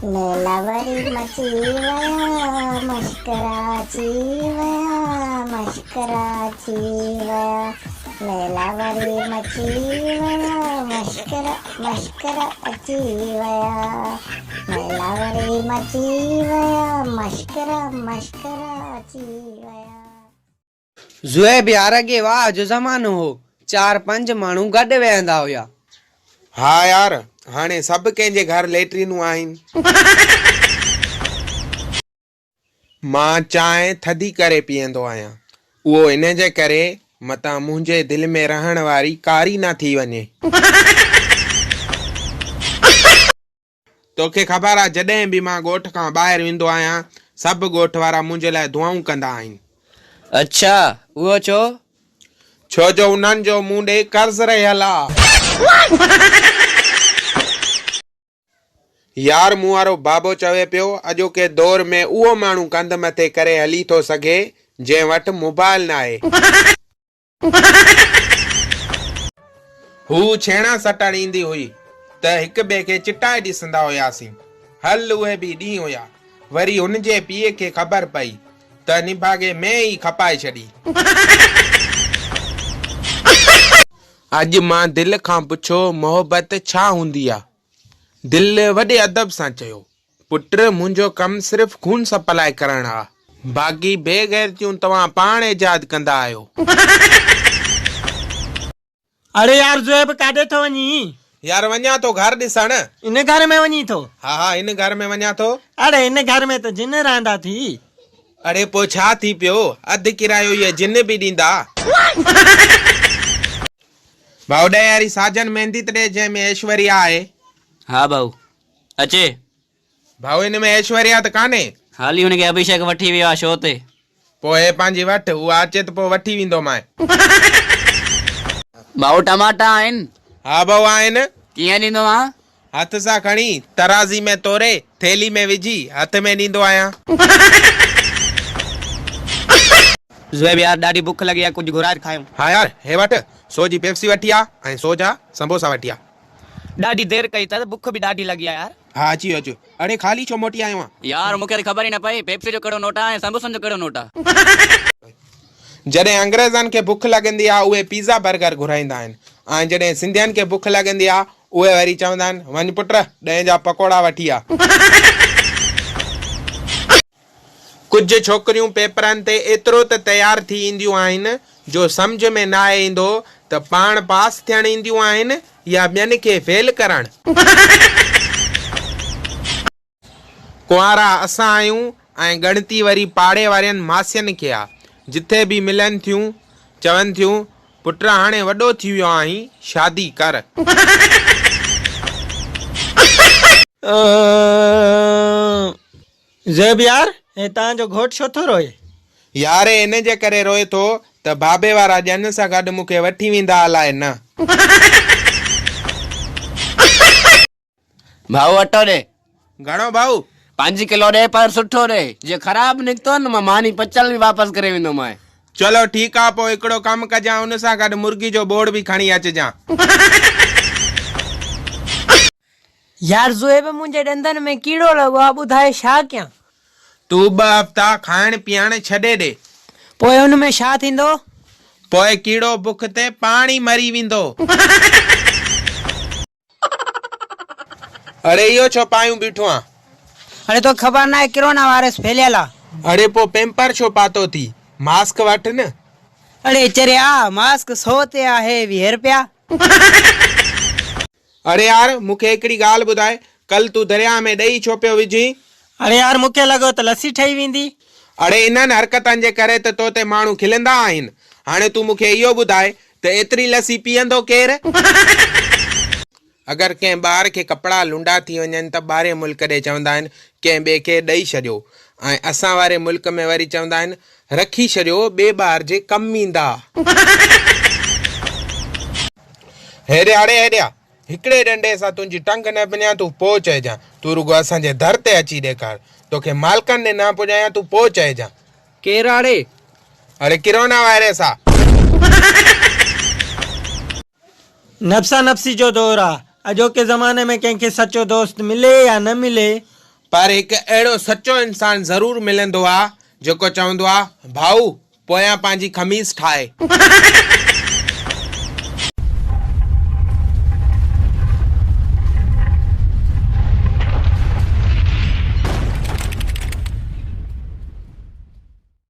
नेलावरी मची वया मस्कराची वया मस्कराची वया नेलावरी मची वया मस्कराची वया नेलावरी मची वया मस्कराची वया। ज़ुएब यार अॻे वाह जो ज़मानो हो, 4-5 माण्हू गॾु वेहंदा हुया। हा यार, हाणे सभु कंहिंजे घर लेटरिनूं आहिनि। मां चांहि थधी करे पीअंदो आहियां, उहो इन जे करे मतां मुंहिंजे दिलि में रहण वारी कारी न थी वञे। तोखे ख़बर आहे, जॾहिं बि मां ॻोठ खां ॿाहिरि वेंदो आहियां, सभु ॻोठ वारा मुंहिंजे लाइ दुआऊं कंदा आहिनि। अच्छा, उहो छो? छो जो उन्हनि जो मूं ॾे कर्ज़ रहियल आहे। यार, मूं वारो बाबो चवे पियो, अॼोके दौर में उहो माण्हू कंध मथे करे हली थो सघे जंहिं वटि मोबाइल न आहे। हू छेणा सटण ईंदी हुई त हिक ॿिए खे चिटाए ॾिसंदा हुयासीं। हल उहे बि ॾींहं हुया। वरी हुन जे पीउ खे ख़बर पई त निभागे में ई खपाए छॾी। अॼु मां दिलि खां पुछो मोहबत छा हूंदी आहे। दिल वॾे अदब सां चयो, पुट मुंहिंजो कमु सिर्फ़ खून सप्लाई करणु आहे, बाक़ी बेग़ैरतियूं तव्हां पाण इजाद कंदा आहियो। अरे यार ज़ुएब काॾे थो वञी? यार वञा थो घर ॾिसण। इन घर में वञी थो? हा, इन घर में वञा थो। अरे इन घर में त जिन रहंदा थी। अरे पोइ छा थी पियो, अधु किरायो इहे जिन बि ॾींदा। भाउ ॾे यारी साजन मेहंदी त ॾे जंहिंमें ऐश्वर्या आहे। हाँ भाऊ अचे। भाउ हिन में ऐश्वर्या त कान्हे। हाली हुनखे अभिषेक वठी वियो आहे शो ते। पोइ हे पंहिंजी वठ, उहा अचे त पोइ वठी वेंदो मां। भाऊ टमाटा आहिनि? हा भाउ आहिनि। कीअं ॾींदो आहे? हथ सां खणी तराज़ी में तोरे थैली में विझी हथ में ॾींदो आहियां। ज़ुएब यार ॾाढी बुख लगी आहे, कुछ घुराए खायूं। हाँ यार, हे वठ सो जी पेप्सी वठी आ ऐं सो जा समोसा वठी आ। ॾाढी देर कई त बुख भी ॾाढी लगी आहे यार। हाँ अची अचो। अरे खाली छो मोटी आयो आहियां? यार मूंखे त ख़बर ई न पई पेप्सी जो कहिड़ो नोट आहे ऐं समोसनि जो कहिड़ो नोट आहे। जॾहिं अंग्रेज़नि खे बुख लॻंदी आहे उहे पिज़्ज़ा बर्गर घुराईंदा आहिनि, ऐं जॾहिं सिंधियुनि खे बुख लॻंदी आहे उहे वरी चवंदा आहिनि, वञ पुट 10 जा पकोड़ा वठी आ। कुझु छोकिरियूं पेपरनि ते एतिरो त तयार थी ईंदियूं आहिनि जो सम्झ में न ईंदो त पाण पास थियण ईंदियूं आहिनि या ॿियनि खे फेल करण। कुंवारा असां आहियूं ऐं गणती वरी पाड़े वारनि मासियुनि खे आहे। जिथे बि मिलनि थियूं चवनि थियूं, पुट हाणे वॾो थी वियो आहीं, शादी कर। ज़ुएब यार, हे तव्हांजो घोट छो थो रोए? यार इन जे करे रोए थो त बाबे वारा ॼन सां गॾु मूंखे वठी वेंदा अलाए न। भाऊ अटो ॾे। घणो भाऊ? 5 किलो ॾे, पर सुठो ॾे। जे ख़राब निकतो न मां मानी पचल भी वापस करे वेंदो मां। चलो ठीकु आहे, पोइ हिकिड़ो कमु कजां, उन सां गॾु मुर्गी जो बोर्ड बि खणी अचिजां। यार ज़ुएब मुंहिंजे ॾंदनि में कीड़ो लॻो आहे, ॿुधाए छा कयां? तूं 2 हफ़्ता खाइण पीअण छॾे ॾे। पोइ हुन में छा थींदो? पोइ कीड़ो बुख ते पाणी मरी वेंदो। अरे इहो छो पायूं बीठो आहे? अरे तो ख़बर न आहे कोरोना वायरस फैलियल आहे। अरे पोइ पेम्पर छो पातो थी? मास्क वठ न। अरे चरिया मास्क 100 ते आहे 20 रुपया। अरे यार मूंखे हिकिड़ी ॻाल्हि ॿुधाए, कल तूं दरिया में ॾही छो पियो विझी? अरे यार मूंखे लॻो त लस्सी ठही वेंदी। अरे इन्हनि हरकतनि जे करे त तो ते माण्हू खिलंदा आहिनि। हाणे तूं मूंखे इहो ॿुधाए त एतिरी लस्सी पीअंदो केरु? अगरि कंहिं ॿार खे कपिड़ा लुंडा थी वञनि त ॿाहिरि मुल्क ॾे चवंदा आहिनि कंहिं ॿिए खे ॾेई छॾियो, ऐं असां वारे मुल्क में वरी चवंदा आहिनि रखी छॾियो, ॿिए ॿार जे कमु ईंदा। हेॾिया हिकिड़े डंडे सां तुंहिंजी टंग न पिञा तूं पोइ चइजां, तूं रुगो असांजे दर ते अची ॾेखार। तोखे मालकनि ॾे न पुॼायां तूं पोइ चइजां। केरु आड़े? अरे कोरोना वायरस आहे। नफ़्सा नफ़्सी जो दौर आहे। अॼोके ज़माने में कंहिंखे सचो दोस्त मिले या न मिले, पर हिकु अहिड़ो सचो इंसान ज़रूर मिलंदो आहे जेको चवंदो आहे भाऊ पोयां पंहिंजी खमीस ठाहे